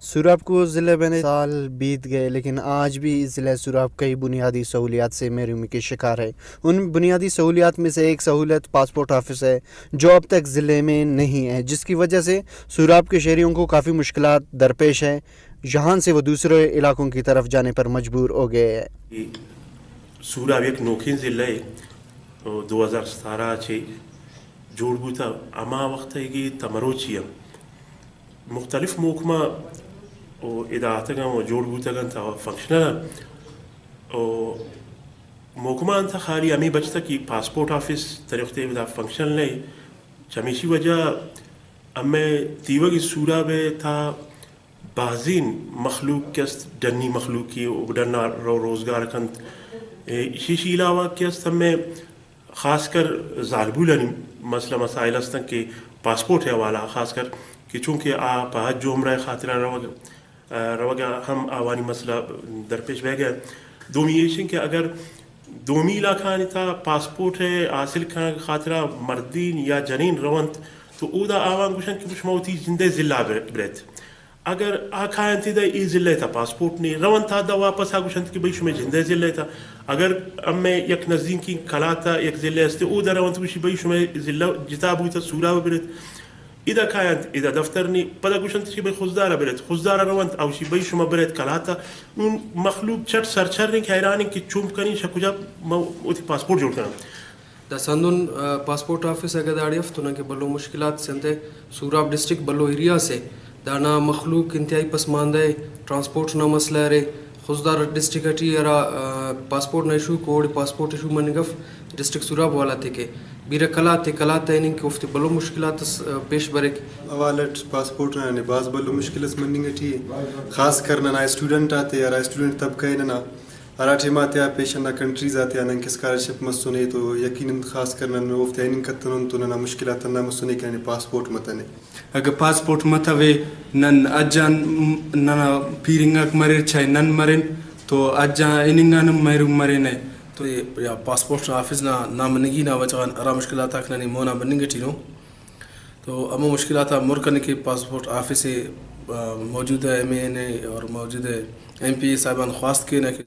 سوراب کو ضلع بنے سال بیت گئے، لیکن آج بھی ضلع سوراب کئی بنیادی سہولیات سے محرومی کے شکار ہے۔ ان بنیادی سہولیات میں سے ایک سہولت پاسپورٹ آفس ہے، جو اب تک ضلع میں نہیں ہے، جس کی وجہ سے سوراب کے شہریوں کو کافی مشکلات درپیش ہیں۔ یہاں سے وہ دوسرے علاقوں کی طرف جانے پر مجبور ہو گئے ہیں۔ سوراب ایک نوکھین ضلع ہے، 2017 سے جوڑ بوتا اما وقت ہے کہ تمروچیا مختلف محکمہ ادارات و جوڑ بوتا تا فنکشنل محکمہ انتا خالی امی بچتا کہ پاسپورٹ آفس طریقتے دا فنکشنل نہیں چمیشی وجہ امی تیوہ کی سوراب تا بعضین مخلوق کست ڈنی مخلوق کی ڈننا روزگار کند شیشی علاوہ کست ہمیں خاص کر ظالبو لنی مسئلہ مسائل ہستن کہ پاسپورٹ ہے والا خاص کر کہ چونکہ آپ حج جو عمرہ خاطرہ روگا ہم آوانی مسئلہ درپیش بہ گیا دومی یہ کہ اگر دومی علاقہ تا پاسپورٹ ہے حاصل کرنے خاطرہ مردین یا جنین روانت تو او دا آوان گوشن کہ مشموتی زندہ ضلع برت اگر آکھائن تھی دا ای ضلع تا پاسپورٹ نہیں روان تا دا واپس آگوشن کہ بھئی شمی زندہ ضلع تا اگر ام یک نزدین کی کلا تا یک ضلع استے او دا روان تا بھئی شمی ضلع جتاب ہوئی تا سورا برت اذا كانت اذا دفترني بدا گوشن تشي بي خزدار برت خزدار روانت او شي بي شما برت كلاتا اون مخلوق چٹ سرچرني حیرانی کہ چوم کنی شکوجا اوتی پاسپورٹ جوڑ کرنا دا سندون پاسپورٹ آفس اگر داڑی افتونا کہ بلو مشکلات سنتے سوراب ڈسٹرکٹ بلو ایریا سے دانا مخلوق انتہائی پسماندہ ٹرانسپورٹ نہ مسئلہ رہے خزدار ڈسٹرکٹ ارا پاسپورٹ نشو کوڑ پاسپورٹ ایشو منگف ڈسٹرکٹ سوراب والا تھے کہ بیرا کلا تیننگ کہ افتی بلو مشکلات پیش برک اوالٹ پاسپورٹ نہ باز بلو مشکلات مننگ تھی خاص کرنا نا اسٹوڈنٹ آتے یا اسٹوڈنٹ طبقہ نہ اراٹھی ماتے پیش نہ کنٹریز آتے ہیں کہ اسکالرشپ مسنے تو یقیناً خاص کرنا افتی ایننگ کتن تو نہ مشکلات نہ مسنے کہ پاسپورٹ متنے اگر پاسپورٹ متوے نن اجان ننا پیرنگاک مریر چھائے نن مرین تو اجان ایننگان محروم مرین ہے تو یا پاسپورٹ آفس نہ منگی نہ وجہ ارا مشکلات آکھنا مونا بننگ ٹھینو تو اما مشکلات مرکن کے پاسپورٹ آفس موجود ہے ایم این اے اور موجود ہے ایم پی اے صاحبان خواست کے نہ کہ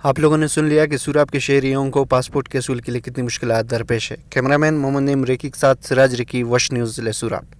آپ لوگوں نے سن لیا کہ سوراب کے شہریوں کو پاسپورٹ کے حصول کے لیے کتنی مشکلات درپیش ہے۔ کیمرہ مین محمد نعیم ریکی کے ساتھ سراج ریکی، وش نیوز ضلع سوراب۔